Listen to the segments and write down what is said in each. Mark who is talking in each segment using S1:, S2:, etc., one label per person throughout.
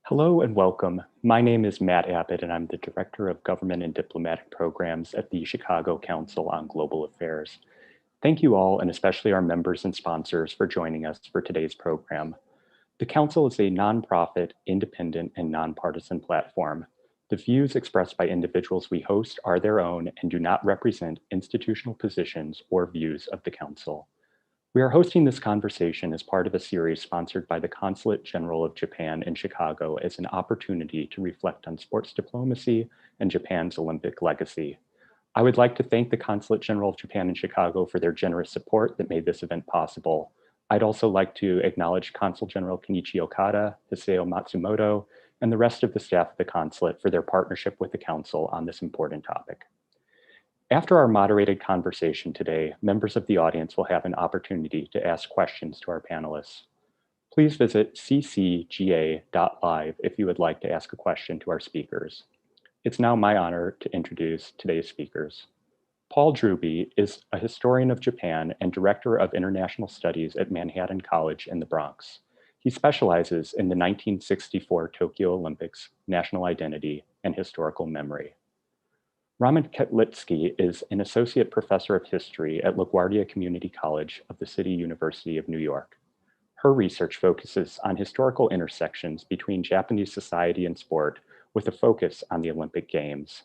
S1: Hello and welcome. My name is Matt Abbott, and I'm the Director of Government and Diplomatic Programs at the Chicago Council on Global Affairs. Thank you all, and especially our members and sponsors, for joining us for today's program. The Council is a nonprofit, independent, and nonpartisan platform. The views expressed by individuals we host are their own and do not represent institutional positions or views of the Council. We are hosting this conversation as part of a series sponsored by the Consulate General of Japan in Chicago as an opportunity to reflect on sports diplomacy and Japan's Olympic legacy. I would like to thank the Consulate General of Japan in Chicago for their generous support that made this event possible. I'd also like to acknowledge Consul General Kenichi Okada, Hisao Matsumoto, and the rest of the staff of the consulate for their partnership with the Council on this important topic. After our moderated conversation today, members of the audience will have an opportunity to ask questions to our panelists. Please visit ccga.live if you would like to ask a question to our speakers. It's now my honor to introduce today's speakers. Paul Drewby is a historian of Japan and director of international studies at Manhattan College in the Bronx. He specializes in the 1964 Tokyo Olympics, national identity, and historical memory. Raman Ketlitsky is an associate professor of history at LaGuardia Community College of the City University of New York. Her research focuses on historical intersections between Japanese society and sport with a focus on the Olympic Games.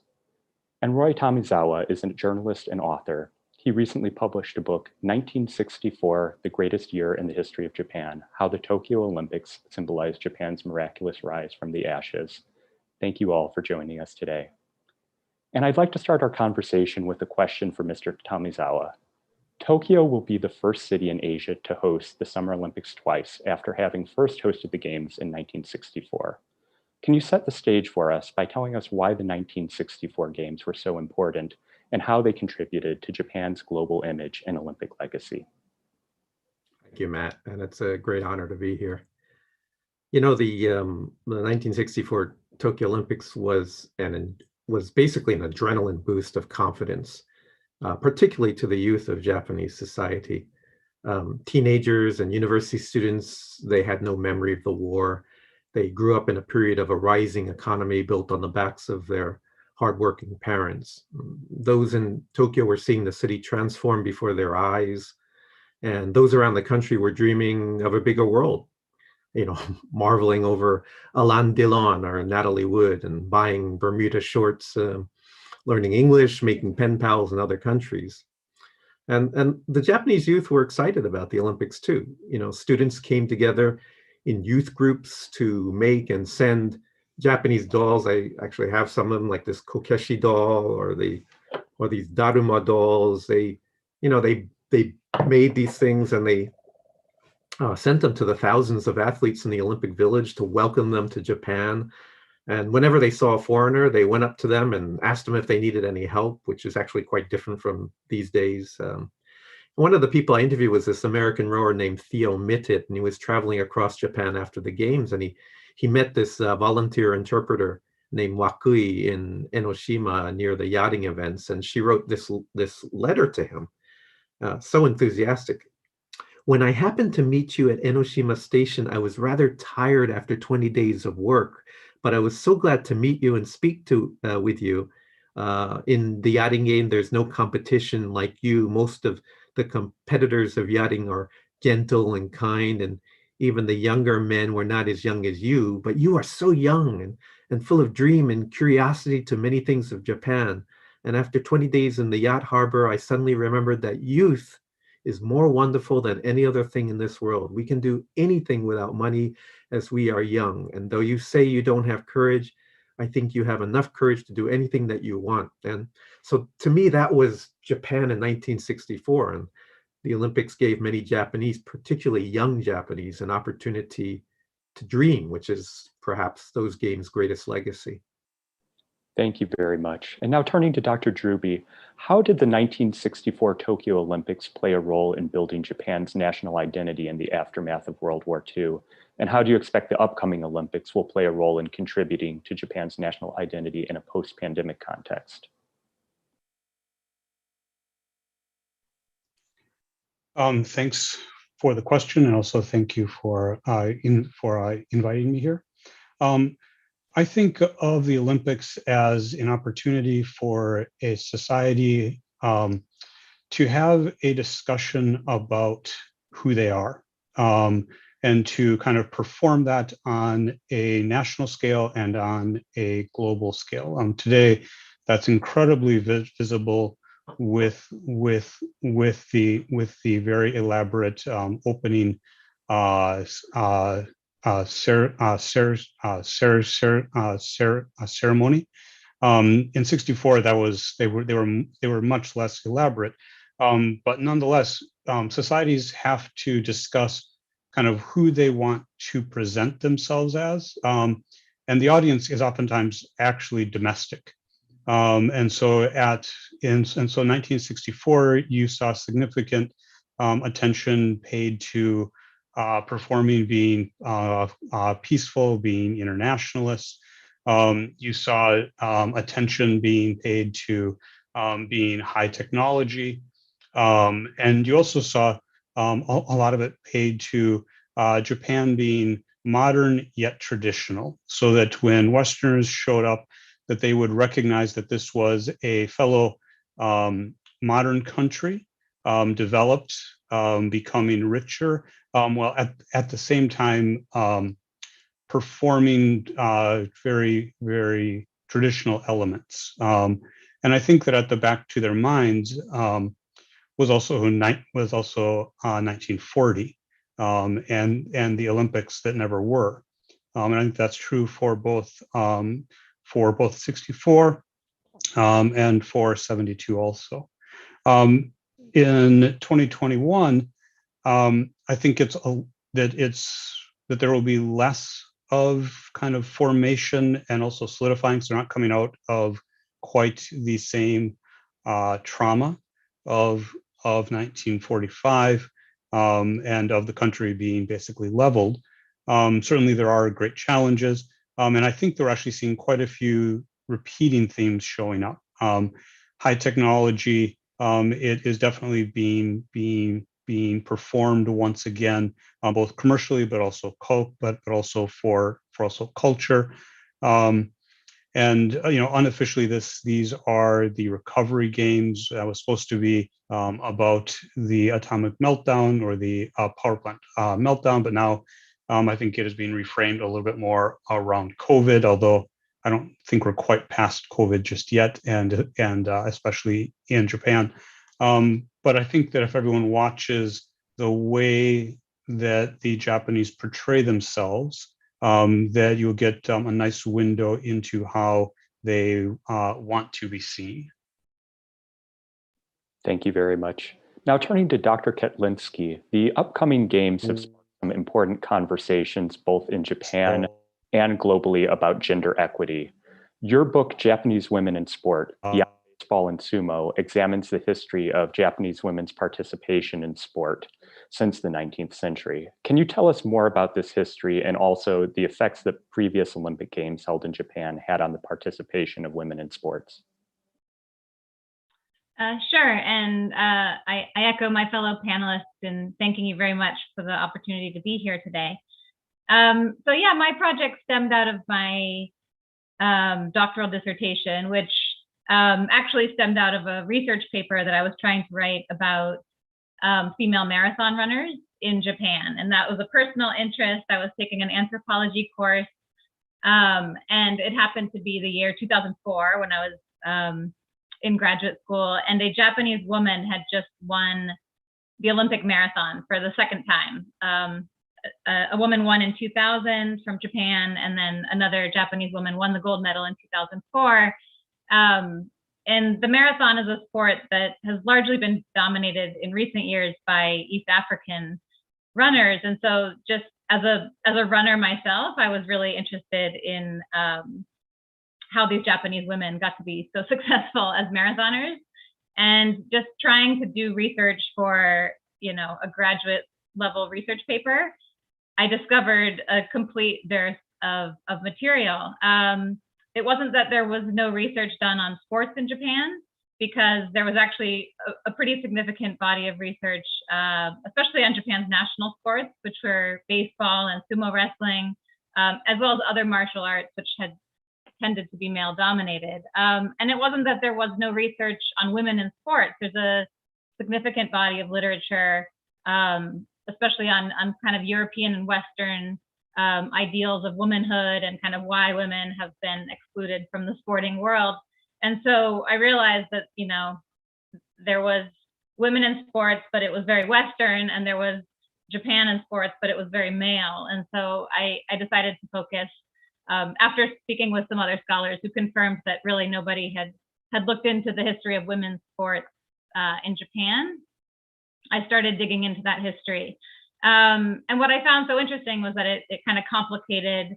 S1: And Roy Tamizawa is a journalist and author. He recently published a book, 1964, The Greatest Year in the History of Japan, How the Tokyo Olympics Symbolized Japan's Miraculous Rise from the Ashes. Thank you all for joining us today. And I'd like to start our conversation with a question for Mr. Tamizawa. Tokyo will be the first city in Asia to host the Summer Olympics twice after having first hosted the Games in 1964. Can you set the stage for us by telling us why the 1964 Games were so important and how they contributed to Japan's global image and Olympic legacy?
S2: Thank you, Matt, and it's a great honor to be here. You know, the 1964 Tokyo Olympics was basically an adrenaline boost of confidence, particularly to the youth of Japanese society. Teenagers and university students, they had no memory of the war. They grew up in a period of a rising economy built on the backs of their hardworking parents. Those in Tokyo were seeing the city transform before their eyes, and those around the country were dreaming of a bigger world, marveling over Alain Delon or Natalie Wood and buying Bermuda shorts, learning English, making pen pals in other countries. And the Japanese youth were excited about the Olympics too. Students came together in youth groups to make and send Japanese dolls. I actually have some of them, like this Kokeshi doll or these Daruma dolls. They made these things and they sent them to the thousands of athletes in the Olympic Village to welcome them to Japan. And whenever they saw a foreigner, they went up to them and asked them if they needed any help, which is actually quite different from these days. One of the people I interviewed was this American rower named Theo Mittet, and he was traveling across Japan after the games, and he met this volunteer interpreter named Wakui in Enoshima near the yachting events, and she wrote this letter to him, so enthusiastic. When I happened to meet you at Enoshima Station, I was rather tired after 20 days of work, but I was so glad to meet you and speak with you. In the yachting game, there's no competition like you. Most of the competitors of yachting are gentle and kind, and even the younger men were not as young as you, but you are so young and full of dream and curiosity to many things of Japan. And after 20 days in the yacht harbor, I suddenly remembered that youth is more wonderful than any other thing in this world. We can do anything without money as we are young. And though you say you don't have courage, I think you have enough courage to do anything that you want. And so to me, that was Japan in 1964. And the Olympics gave many Japanese, particularly young Japanese, an opportunity to dream, which is perhaps those games' greatest legacy.
S1: Thank you very much. And now turning to Dr. Drewby, how did the 1964 Tokyo Olympics play a role in building Japan's national identity in the aftermath of World War II? And how do you expect the upcoming Olympics will play a role in contributing to Japan's national identity in a post-pandemic context?
S3: Thanks for the question, and also thank you for inviting me here. I think of the Olympics as an opportunity for a society to have a discussion about who they are, and to kind of perform that on a national scale and on a global scale. Today, that's incredibly visible with the very elaborate opening ceremony. In '64, they were much less elaborate, but nonetheless, societies have to discuss kind of who they want to present themselves as, and the audience is oftentimes actually domestic. And so 1964, you saw significant attention paid to performing being peaceful, being internationalist. You saw attention being paid to being high technology. And you also saw a lot of it paid to Japan being modern yet traditional, so that when Westerners showed up, that they would recognize that this was a fellow modern country, developed, becoming richer, while at the same time performing very, very traditional elements. And I think that at the back to their minds was also 1940, and the Olympics that never were. And I think that's true for both 64 and for 72 also. In 2021, I think that there will be less of kind of formation and also solidifying, so they're not coming out of quite the same trauma of 1945, and of the country being basically leveled. Certainly there are great challenges, and I think they're actually seeing quite a few repeating themes showing up. High technology, it is definitely being performed once again, both commercially, but also for culture. And unofficially, these are the recovery games. That was supposed to be about the atomic meltdown or the power plant meltdown, but now I think it is being reframed a little bit more around COVID, although I don't think we're quite past COVID just yet, and especially in Japan. But I think that if everyone watches the way that the Japanese portray themselves, that you'll get a nice window into how they want to be seen.
S1: Thank you very much. Now turning to Dr. Ketlinski, the upcoming games have sparked some important conversations both in Japan and globally about gender equity. Your book, Japanese Women in Sport, Beyond Baseball and Sumo, examines the history of Japanese women's participation in sport since the 19th century. Can you tell us more about this history and also the effects that previous Olympic Games held in Japan had on the participation of women in sports?
S4: Sure, and I echo my fellow panelists in thanking you very much for the opportunity to be here today. So yeah, my project stemmed out of my doctoral dissertation, which actually stemmed out of a research paper that I was trying to write about female marathon runners in Japan. And that was a personal interest. I was taking an anthropology course, and it happened to be the year 2004 when I was in graduate school, and a Japanese woman had just won the Olympic marathon for the second time. A woman won in 2000 from Japan, and then another Japanese woman won the gold medal in 2004. And the marathon is a sport that has largely been dominated in recent years by East African runners. And so just as a runner myself, I was really interested in how these Japanese women got to be so successful as marathoners, and just trying to do research for, a graduate level research paper, I discovered a complete dearth of material. It wasn't that there was no research done on sports in Japan, because there was actually a pretty significant body of research, especially on Japan's national sports, which were baseball and sumo wrestling, as well as other martial arts, which had tended to be male dominated. And it wasn't that there was no research on women in sports. There's a significant body of literature, especially on kind of European and Western ideals of womanhood and kind of why women have been excluded from the sporting world. And so I realized that, you know, there was women in sports, but it was very Western, and there was Japan in sports, but it was very male. And so I decided to focus, after speaking with some other scholars who confirmed that really nobody had looked into the history of women's sports in Japan, I started digging into that history. And what I found so interesting was that it kind of complicated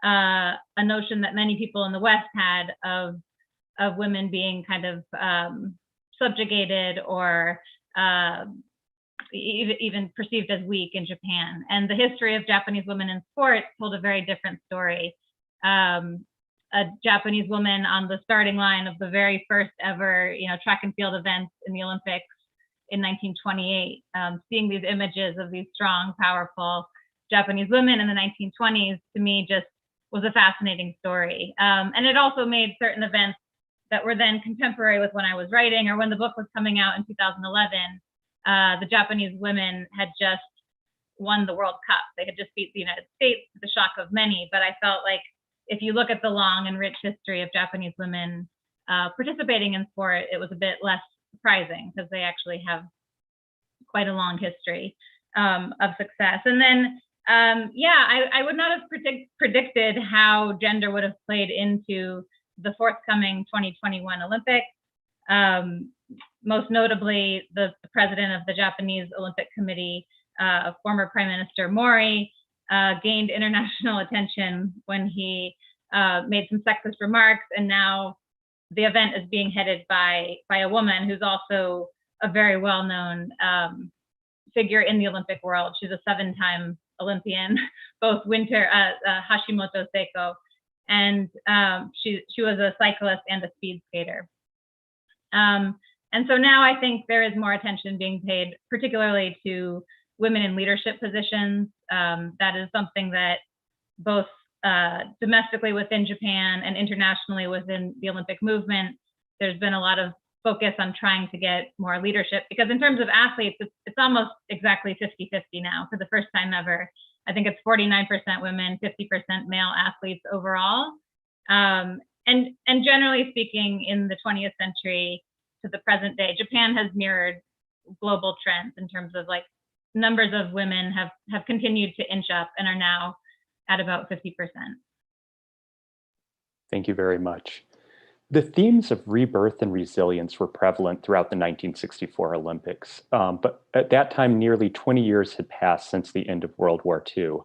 S4: a notion that many people in the West had of women being kind of subjugated or even perceived as weak in Japan. And the history of Japanese women in sports told a very different story. A Japanese woman on the starting line of the very first ever, you know, track and field events in the Olympics in 1928, seeing these images of these strong, powerful Japanese women in the 1920s, to me, just was a fascinating story. And it also made certain events that were then contemporary with when I was writing or when the book was coming out in 2011. The Japanese women had just won the World Cup. They had just beat the United States to the shock of many. But I felt like if you look at the long and rich history of Japanese women participating in sport, it was a bit less surprising because they actually have quite a long history of success. And then, I would not have predicted how gender would have played into the forthcoming 2021 Olympics. Most notably, the president of the Japanese Olympic Committee, former Prime Minister Mori, gained international attention when he made some sexist remarks, and now the event is being headed by a woman who's also a very well-known figure in the Olympic world. She's a 7-time Olympian, both winter, Hashimoto Seiko, and she was a cyclist and a speed skater. And so now I think there is more attention being paid, particularly to women in leadership positions. That is something that both domestically within Japan and internationally within the Olympic movement, there's been a lot of focus on trying to get more leadership, because in terms of athletes, it's almost exactly 50-50 now for the first time ever. I think it's 49% women, 50% male athletes overall. And generally speaking, in the 20th century to the present day, Japan has mirrored global trends in terms of like numbers of women have continued to inch up and are now at about 50%.
S1: Thank you very much. The themes of rebirth and resilience were prevalent throughout the 1964 Olympics, but at that time, nearly 20 years had passed since the end of World War II.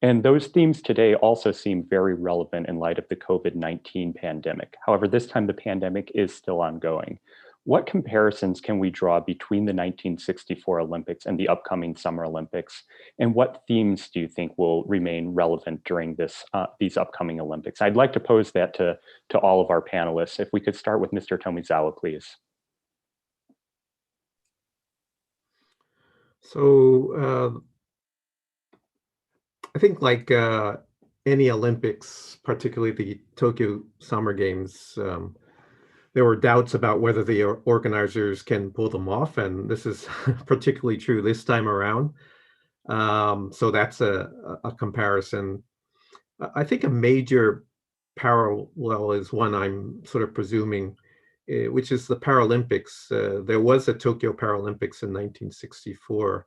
S1: And those themes today also seem very relevant in light of the COVID-19 pandemic. However, this time the pandemic is still ongoing. What comparisons can we draw between the 1964 Olympics and the upcoming Summer Olympics? And what themes do you think will remain relevant during these upcoming Olympics? I'd like to pose that to all of our panelists. If we could start with Mr. Tomizawa, please.
S2: So I think like any Olympics, particularly the Tokyo Summer Games, there were doubts about whether the organizers can pull them off, and this is particularly true this time around. So that's a comparison. I think a major parallel is one I'm sort of presuming, which is the Paralympics. There was a Tokyo Paralympics in 1964.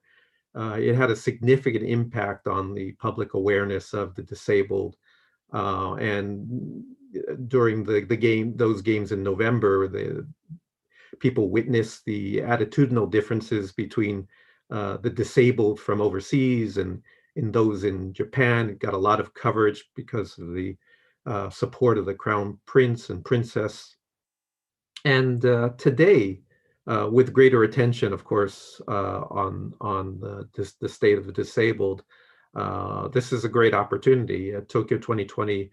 S2: It had a significant impact on the public awareness of the disabled, and during those games in November, the people witnessed the attitudinal differences between the disabled from overseas and in those in Japan. It got a lot of coverage because of the support of the crown prince and princess. And today, with greater attention, of course, on the state of the disabled, this is a great opportunity. Tokyo 2020,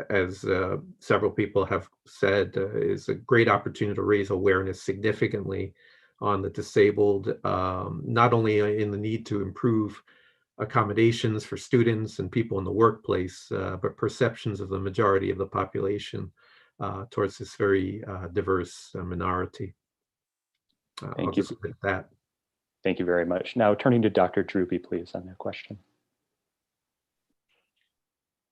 S2: as several people have said, is a great opportunity to raise awareness significantly on the disabled, not only in the need to improve accommodations for students and people in the workplace, but perceptions of the majority of the population towards this very diverse minority. I'll
S1: Thank you.
S2: just leave it at that.
S1: Thank you very much. Now turning to Dr. Drewby, please, on that question.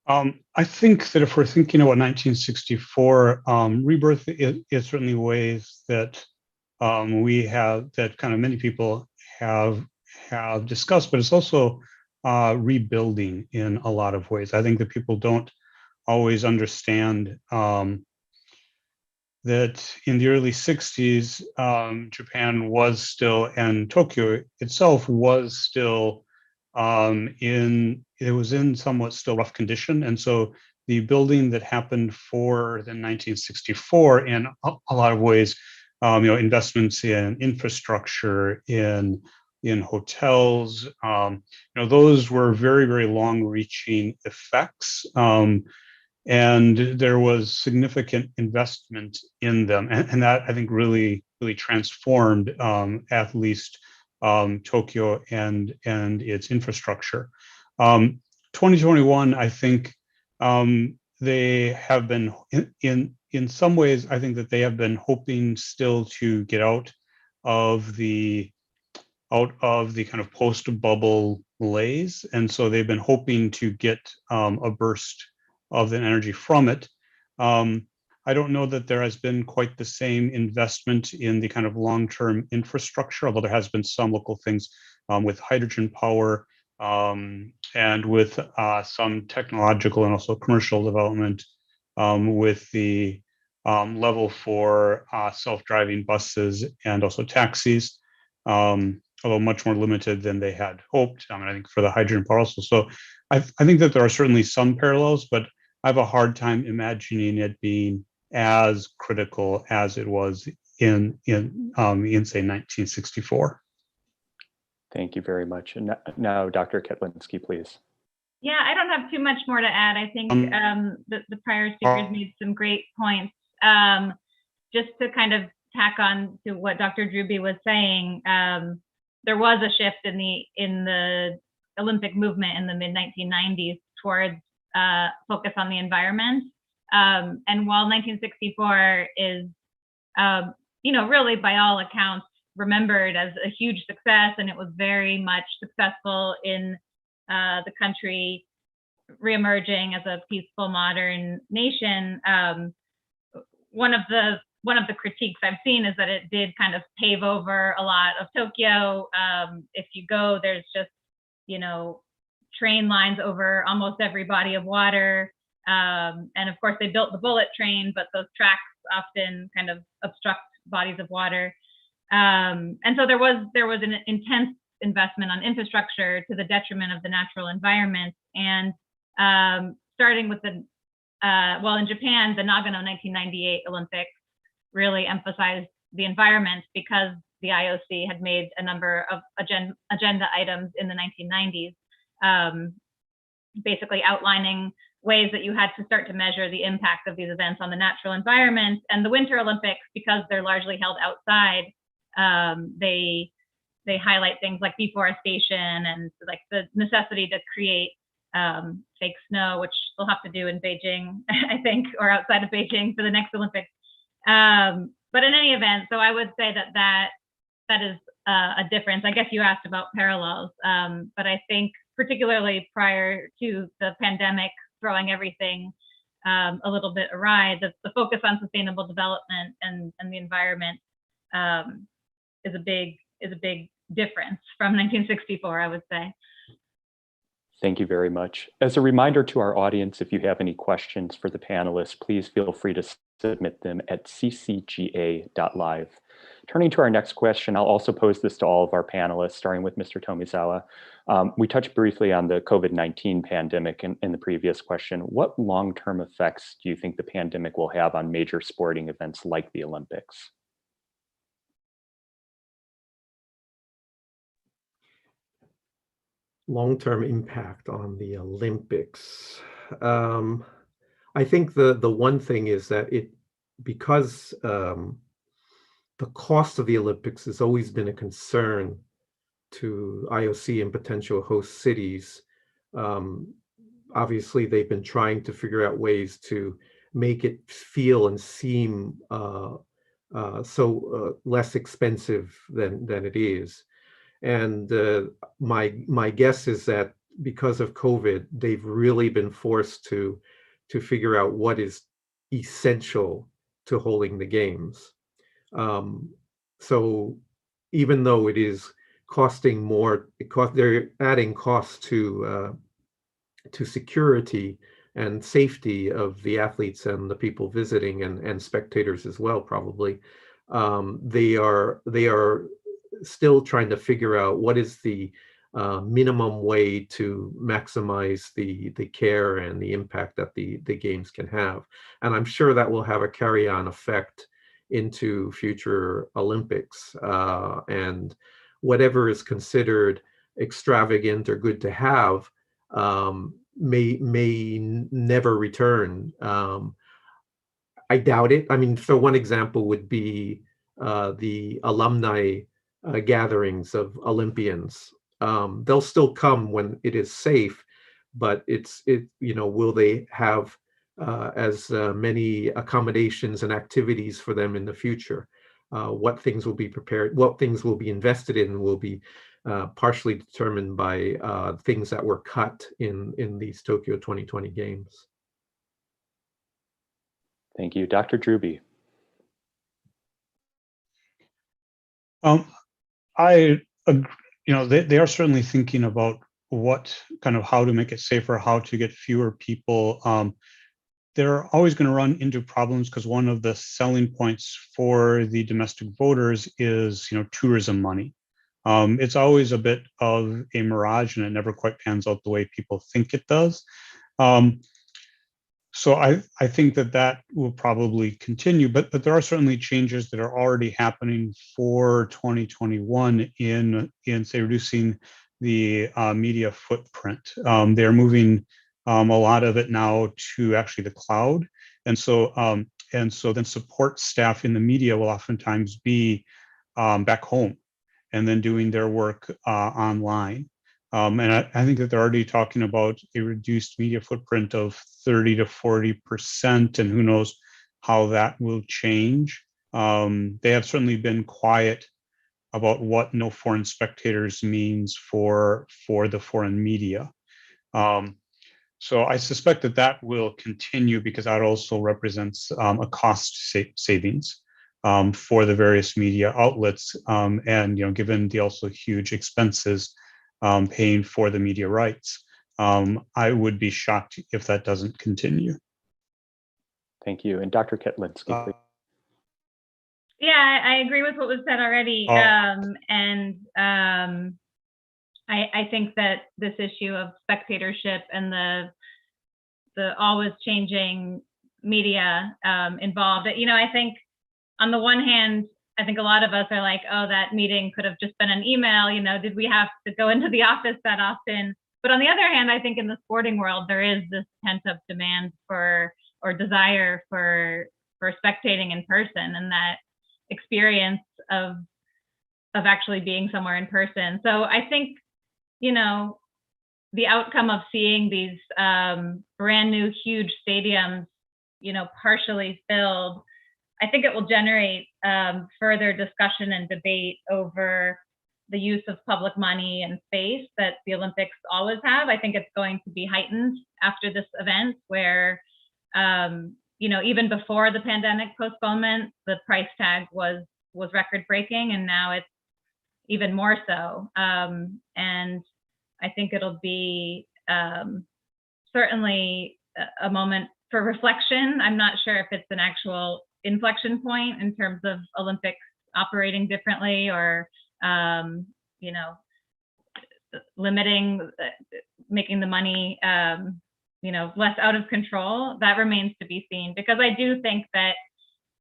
S3: I think that if we're thinking about 1964, rebirth is certainly ways that we have, that kind of many people have discussed, but it's also rebuilding in a lot of ways. I think that people don't always understand that in the early 60s, Japan was still, and Tokyo itself was still it was in somewhat still rough condition. And so the building that happened for the 1964 in a lot of ways, investments in infrastructure, in hotels, those were very, very long reaching effects. And there was significant investment in them. And that, I think, really, really transformed at least Tokyo and its infrastructure. 2021, I think they have been in some ways, I think that they have been hoping still to get out of the kind of post-bubble malaise. And so they've been hoping to get a burst of the energy from it. I don't know that there has been quite the same investment in the kind of long-term infrastructure, although there has been some local things with hydrogen power and with some technological and also commercial development with the level for self-driving buses and also taxis, although much more limited than they had hoped. I think for the hydrogen power also. So I think that there are certainly some parallels, but I have a hard time imagining it being as critical as it was in say 1964.
S1: Thank you very much. And now Dr. Ketlinski, please.
S4: Yeah, I don't have too much more to add. I think the prior speakers made some great points. Just to kind of tack on to what Dr. Drewby was saying, there was a shift in the Olympic movement in the mid-1990s towards focus on the environment. And while 1964 is, really by all accounts remembered as a huge success, and it was very much successful in the country reemerging as a peaceful, modern nation, one of the critiques I've seen is that it did kind of pave over a lot of Tokyo. If you go, there's just, train lines over almost every body of water. And of course they built the bullet train, but those tracks often kind of obstruct bodies of water. And so there was an intense investment on infrastructure to the detriment of the natural environment. And starting with in Japan, the Nagano 1998 Olympics really emphasized the environment because the IOC had made a number of agenda items in the 1990s, basically outlining ways that you had to start to measure the impact of these events on the natural environment. And the Winter Olympics, because they're largely held outside, they highlight things like deforestation and like the necessity to create fake snow, which they'll have to do in Beijing, I think, or outside of Beijing for the next Olympics. But in any event, so I would say that is a difference. I guess you asked about parallels, but I think particularly prior to the pandemic throwing everything a little bit awry, the focus on sustainable development and the environment is a big difference from 1964, I would say.
S1: Thank you very much. As a reminder to our audience, if you have any questions for the panelists, please feel free to submit them at ccga.live. Turning to our next question, I'll also pose this to all of our panelists, starting with Mr. Tomizawa. We touched briefly on the COVID-19 pandemic in the previous question. What long-term effects do you think the pandemic will have on major sporting events like the Olympics?
S2: Long-term impact on the Olympics. I think the one thing is that because the cost of the Olympics has always been a concern IOC and potential host cities. Obviously, they've been trying to figure out ways to make it feel and seem less expensive than it is. And my guess is that because of COVID, they've really been forced to figure out what is essential to holding the games. So even though it is costing more, they're adding costs to security and safety of the athletes and the people visiting and spectators as well, probably. They are still trying to figure out what is the minimum way to maximize the care and the impact that the games can have. And I'm sure that will have a carry-on effect into future Olympics, and whatever is considered extravagant or good to have may never return. I doubt it. I mean, so one example would be the alumni gatherings of Olympians. They'll still come when it is safe, but will they have as many accommodations and activities for them in the future? What things will be prepared? What things will be invested in will be partially determined by things that were cut in these Tokyo 2020 games.
S1: Thank you. Dr. Drewby.
S3: They are certainly thinking about how to make it safer, how to get fewer people. They're always going to run into problems because one of the selling points for the domestic voters is, tourism money. It's always a bit of a mirage, and it never quite pans out the way people think it does. So I think that will probably continue, but there are certainly changes that are already happening for 2021 in say reducing the media footprint. They're moving a lot of it now to actually the cloud, and so then support staff in the media will oftentimes be back home, and then doing their work online. And I think that they're already talking about a reduced media footprint of 30 to 40%, and who knows how that will change. They have certainly been quiet about what no foreign spectators means for the foreign media. So I suspect that will continue because that also represents a cost savings for the various media outlets, and given the also huge expenses paying for the media rights. I would be shocked if that doesn't continue.
S1: Thank you. And Dr. Ketlinski, please.
S4: Yeah, I agree with what was said already. I think that this issue of spectatorship and the always changing media involved, I think on the one hand, I think a lot of us are like, oh, that meeting could have just been an email, did we have to go into the office that often? But on the other hand, I think in the sporting world, there is this pent up demand or desire for spectating in person, and that experience of actually being somewhere in person. So I think, the outcome of seeing these brand new, huge stadiums, partially filled, I think it will generate further discussion and debate over the use of public money and space that the Olympics always have. I think it's going to be heightened after this event where, even before the pandemic postponement, the price tag was record breaking, and now it's even more so. And I think it'll be certainly a moment for reflection. I'm not sure if it's an actual inflection point in terms of Olympics operating differently or, limiting, making the money, less out of control. That remains to be seen, because I do think that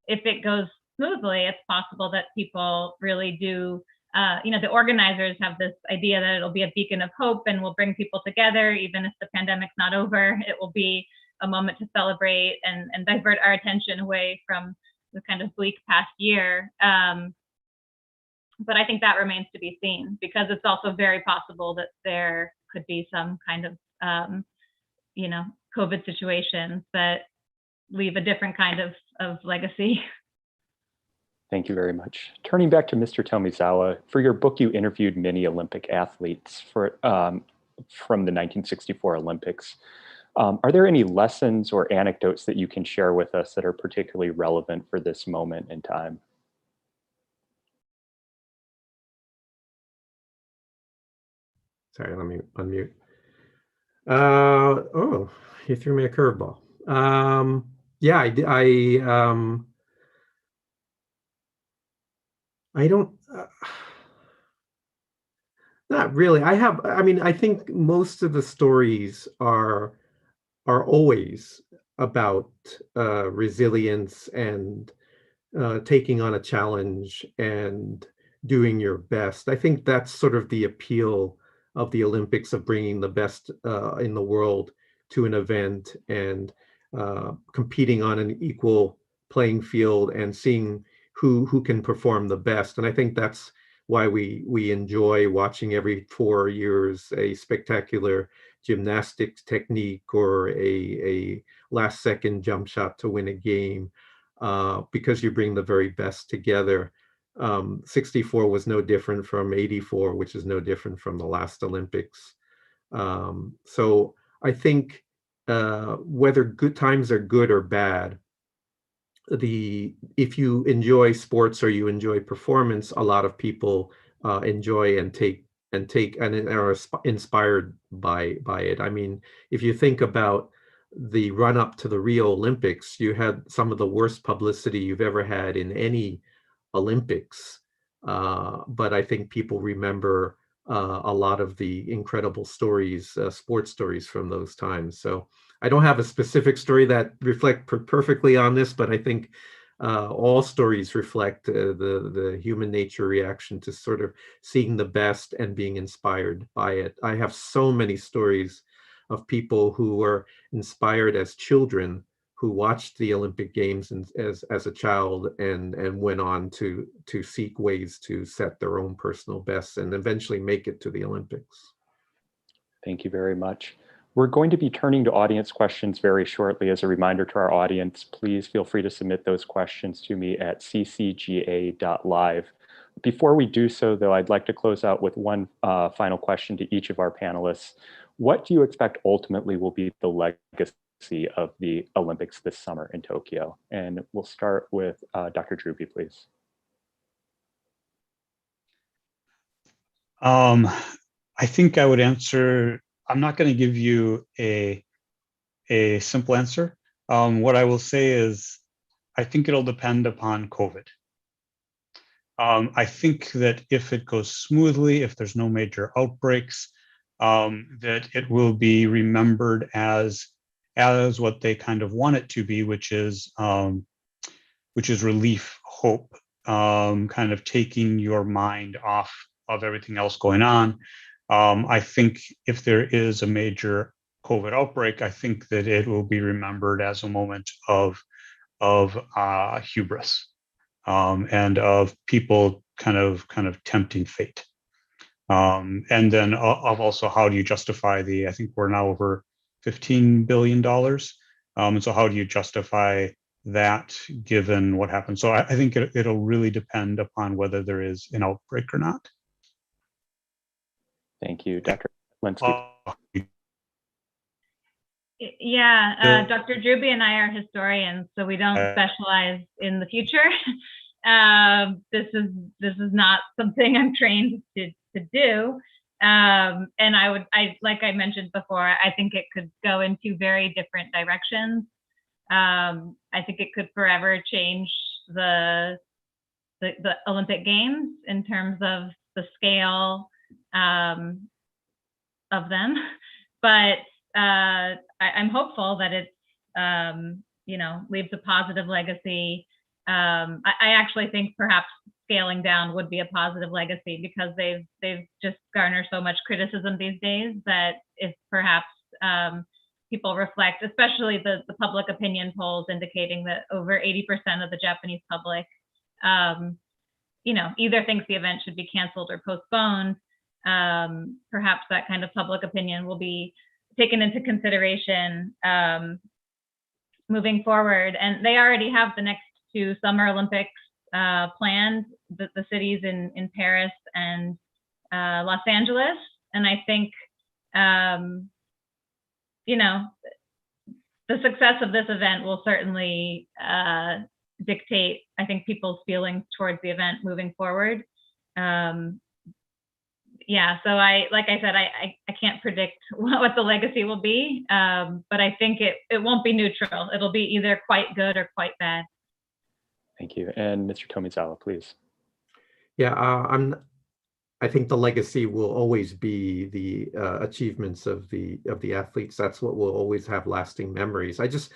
S4: if it goes smoothly, it's possible that people really do, the organizers have this idea that it'll be a beacon of hope and will bring people together. Even if the pandemic's not over, it will be a moment to celebrate and divert our attention away from the kind of bleak past year. But I think that remains to be seen, because it's also very possible that there could be some kind of, COVID situations that leave a different kind of legacy.
S1: Thank you very much. Turning back to Mr. Tomizawa, for your book, you interviewed many Olympic athletes from the 1964 Olympics. Are there any lessons or anecdotes that you can share with us that are particularly relevant for this moment in time?
S2: Sorry, let me unmute. Oh, you threw me a curveball. Yeah, I don't. Not really. I mean, I think most of the stories are always about resilience and taking on a challenge and doing your best. I think that's sort of the appeal of the Olympics, of bringing the best in the world to an event and competing on an equal playing field and seeing who can perform the best. And I think that's why we enjoy watching every 4 years a spectacular gymnastics technique or a last second jump shot to win a game, because you bring the very best together. 64 was no different from 84, which is no different from the last Olympics. So I think whether good times are good or bad, if you enjoy sports or you enjoy performance, a lot of people enjoy and are inspired by it. I mean, if you think about the run up to the Rio Olympics, you had some of the worst publicity you've ever had in any Olympics. But I think people remember a lot of the incredible stories, sports stories from those times. So I don't have a specific story that reflect perfectly on this, but I think all stories reflect the human nature reaction to sort of seeing the best and being inspired by it. I have so many stories of people who were inspired as children, who watched the Olympic Games as a child and went on to seek ways to set their own personal bests and eventually make it to the Olympics.
S1: Thank you very much. We're going to be turning to audience questions very shortly. As a reminder to our audience, please feel free to submit those questions to me at ccga.live. Before we do so, though, I'd like to close out with one final question to each of our panelists. What do you expect ultimately will be the legacy of the Olympics this summer in Tokyo? And we'll start with Dr. Drewby, please.
S3: I think I would answer, I'm not going to give you a simple answer. What I will say is, I think it'll depend upon COVID. I think that if it goes smoothly, if there's no major outbreaks, that it will be remembered as what they kind of want it to be, which is relief, hope, kind of taking your mind off of everything else going on. I think if there is a major COVID outbreak, I think that it will be remembered as a moment of hubris, and of people kind of tempting fate. And then of also, how do you justify I think we're now over $15 billion. And so how do you justify that given what happened? So I think it'll really depend upon whether there is an outbreak or not.
S1: Thank you, Dr. Linsky.
S4: Yeah, Dr. Drewby and I are historians, so we don't specialize in the future. This is not something I'm trained to do. And like I mentioned before, I think it could go in two very different directions. I think it could forever change the Olympic Games in terms of the scale of them, but I'm hopeful that it's leaves a positive legacy. I actually think perhaps scaling down would be a positive legacy, because they've just garnered so much criticism these days that if perhaps people reflect, especially the public opinion polls indicating that over 80% of the Japanese public either thinks the event should be canceled or postponed, perhaps that kind of public opinion will be taken into consideration moving forward. And they already have the next 2 Summer Olympics planned, the cities in Paris and Los Angeles. And I think, the success of this event will certainly dictate, I think, people's feelings towards the event moving forward. So like I said, I can't predict what the legacy will be, but I think it won't be neutral. It'll be either quite good or quite bad.
S1: Thank you. And Mr. Tomizawa, please.
S2: Yeah, I think the legacy will always be the achievements of the athletes. That's what will always have lasting memories. I just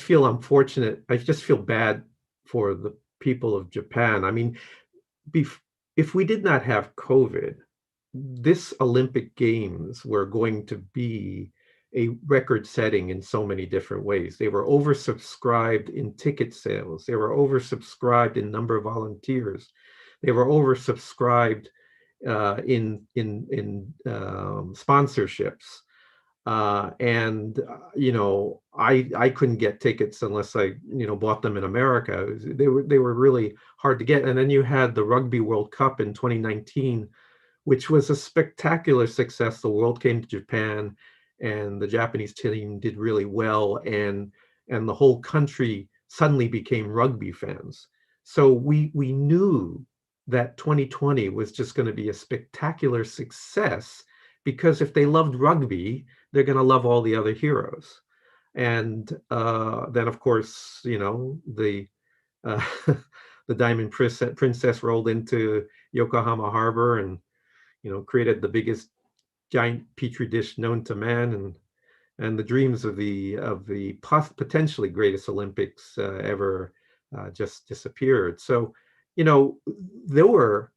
S2: feel unfortunate. I just feel bad for the people of Japan. I mean, if we did not have COVID, this Olympic Games were going to be a record setting in so many different ways. They were oversubscribed in ticket sales. They were oversubscribed in number of volunteers. They were oversubscribed in sponsorships. I couldn't get tickets unless I bought them in America. They were really hard to get. And then you had the Rugby World Cup in 2019, which was a spectacular success. The world came to Japan, and the Japanese team did really well, and the whole country suddenly became rugby fans. So we knew that 2020 was just going to be a spectacular success, because if they loved rugby, they're going to love all the other heroes. And then, of course, the Diamond Princess rolled into Yokohama Harbor and created the biggest giant petri dish known to man, and the dreams of the potentially greatest Olympics ever just disappeared. So there were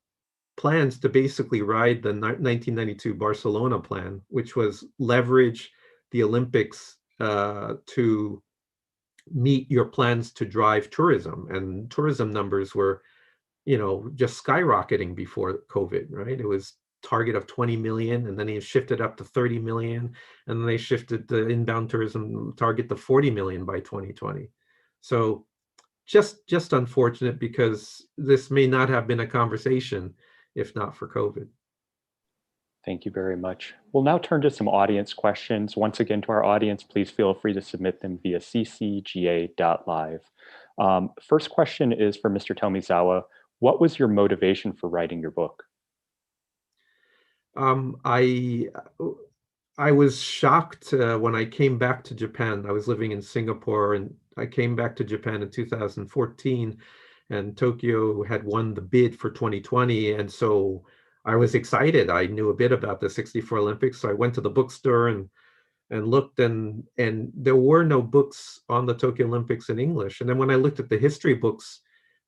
S2: plans to basically ride the 1992 Barcelona plan, which was leverage the Olympics to meet your plans to drive tourism, and tourism numbers were just skyrocketing before COVID, right? It was target of 20 million, and then he shifted up to 30 million, and then they shifted the inbound tourism target to 40 million by 2020. So just unfortunate, because this may not have been a conversation if not for COVID.
S1: Thank you very much. We'll now turn to some audience questions. Once again, to our audience, please feel free to submit them via ccga.live. First question is for Mr. Tomizawa. What was your motivation for writing your book?
S2: I was shocked when I came back to Japan. I was living in Singapore, and I came back to Japan in 2014, and Tokyo had won the bid for 2020. And so I was excited. I knew a bit about the 64 Olympics. So I went to the bookstore and looked, and there were no books on the Tokyo Olympics in English. And then when I looked at the history books,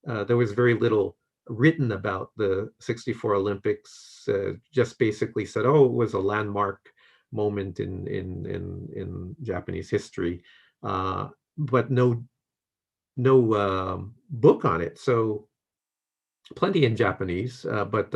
S2: there was very little written about the 64 Olympics. Just basically said, oh, it was a landmark moment in Japanese history, but no book on it. So plenty in Japanese, but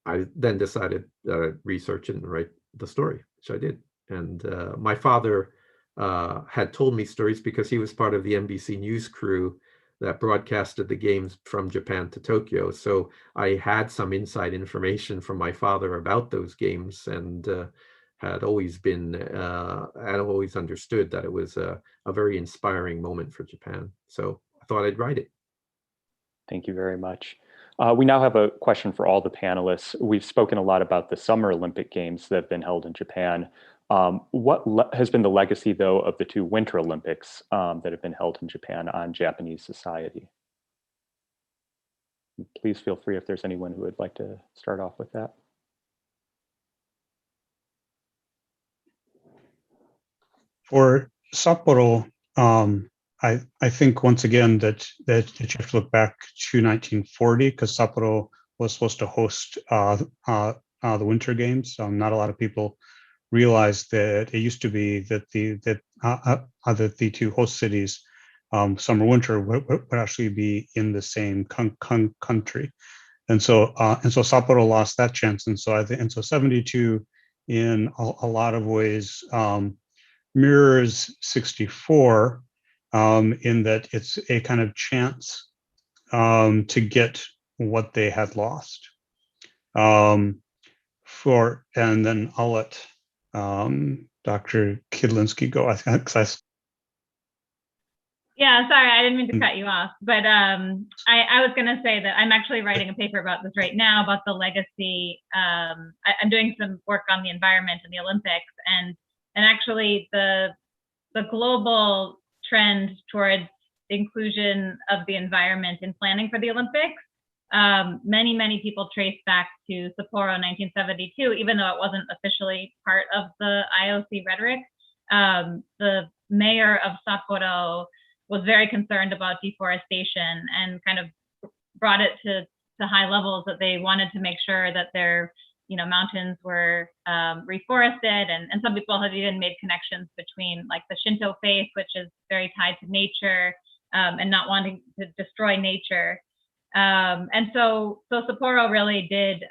S2: I then decided to research and write the story, which I did. And my father had told me stories because he was part of the NBC News crew that broadcasted the games from Japan to Tokyo. So I had some inside information from my father about those games, and had always understood that it was a very inspiring moment for Japan. So I thought I'd write it.
S1: Thank you very much. We now have a question for all the panelists. We've spoken a lot about the Summer Olympic Games that have been held in Japan. What has been the legacy, though, of the 2 Winter Olympics that have been held in Japan on Japanese society? Please feel free if there's anyone who would like to start off with that.
S3: For Sapporo, I think once again that you have to look back to 1940, because Sapporo was supposed to host the Winter Games. Not a lot of people realize that it used to be that the 2 host cities summer winter would actually be in the same country. And so Sapporo lost that chance. And so 72 in a lot of ways mirrors 64 in that it's a kind of chance to get what they had lost. And then I'll let Dr. Kidlinski go.
S4: Yeah, sorry, I didn't mean to cut you off, but I was going to say that I'm actually writing a paper about this right now about the legacy. I'm doing some work on the environment in the Olympics, and actually the global trend towards inclusion of the environment in planning for the Olympics. Many people trace back to Sapporo 1972, even though it wasn't officially part of the IOC rhetoric. The mayor of Sapporo was very concerned about deforestation and kind of brought it to high levels that they wanted to make sure that their mountains were reforested, and some people have even made connections between like the Shinto faith, which is very tied to nature, and not wanting to destroy nature. And so Sapporo really did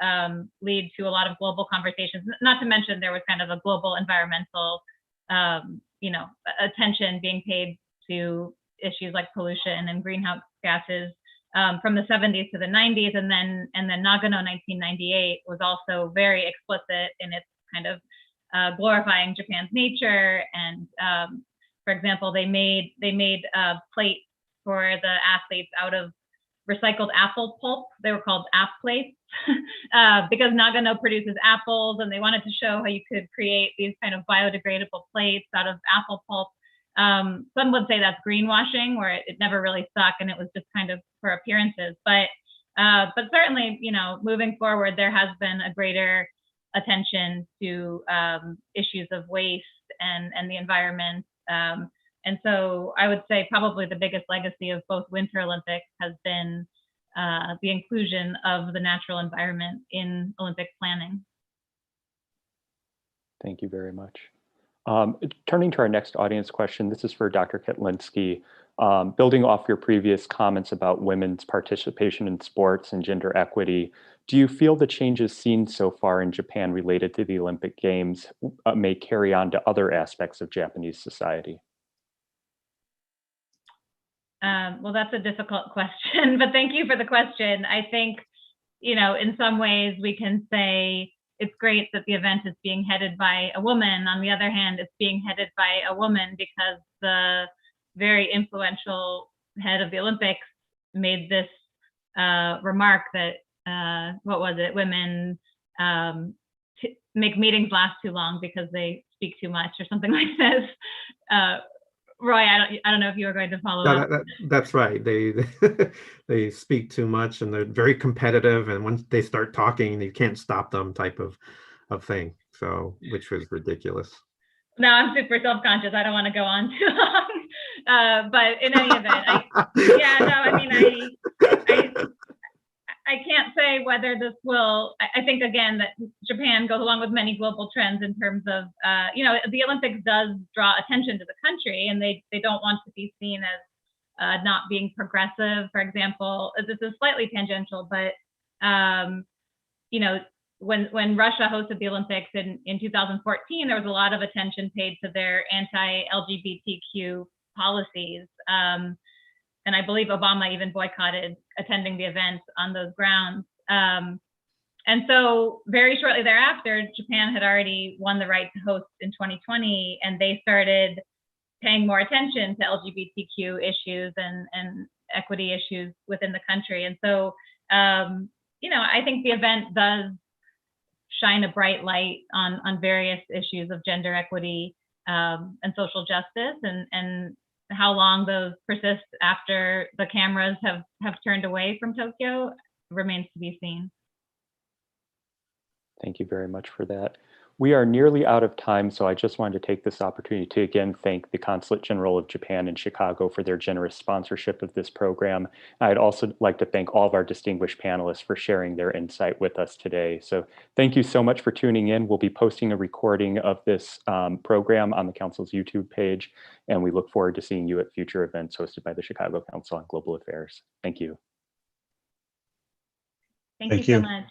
S4: lead to a lot of global conversations, not to mention there was kind of a global environmental attention being paid to issues like pollution and greenhouse gases from the 70s to the 90s, and then Nagano 1998 was also very explicit in its kind of glorifying Japan's nature. And for example, they made plates for the athletes out of recycled apple pulp. They were called app plates because Nagano produces apples, and they wanted to show how you could create these kind of biodegradable plates out of apple pulp. Some would say that's greenwashing, where it never really stuck and it was just kind of for appearances. But certainly, moving forward, there has been a greater attention to issues of waste and the environment. And so I would say probably the biggest legacy of both Winter Olympics has been the inclusion of the natural environment in Olympic planning.
S1: Thank you very much. Turning to our next audience question, this is for Dr. Kotlinski. Building off your previous comments about women's participation in sports and gender equity, do you feel the changes seen so far in Japan related to the Olympic Games may carry on to other aspects of Japanese society?
S4: Well, that's a difficult question, but thank you for the question. I think, in some ways we can say it's great that the event is being headed by a woman. On the other hand, it's being headed by a woman because the very influential head of the Olympics made this remark that, what was it? Women make meetings last too long because they speak too much or something like this. Roy, I don't know if you were going to follow up.
S2: That's right. They speak too much, and they're very competitive. And once they start talking, you can't stop them, type of thing. So, which was ridiculous.
S4: No, I'm super self-conscious. I don't want to go on too long. But in any event, I can't say whether this will. I think again that Japan goes along with many global trends in terms of, the Olympics does draw attention to the country, and they don't want to be seen as not being progressive. For example, this is slightly tangential, but when Russia hosted the Olympics in 2014, there was a lot of attention paid to their anti-LGBTQ policies. And I believe Obama even boycotted attending the event on those grounds. And so very shortly thereafter, Japan had already won the right to host in 2020, and they started paying more attention to LGBTQ issues and equity issues within the country. And so, I think the event does shine a bright light on various issues of gender equity and social justice, and how long those persist after the cameras have turned away from Tokyo remains to be seen.
S1: Thank you very much for that. We are nearly out of time, so I just wanted to take this opportunity to again thank the Consulate General of Japan in Chicago for their generous sponsorship of this program. I'd also like to thank all of our distinguished panelists for sharing their insight with us today. So thank you so much for tuning in. We'll be posting a recording of this program on the Council's YouTube page, and we look forward to seeing you at future events hosted by the Chicago Council on Global Affairs. Thank you.
S4: Thank you so much.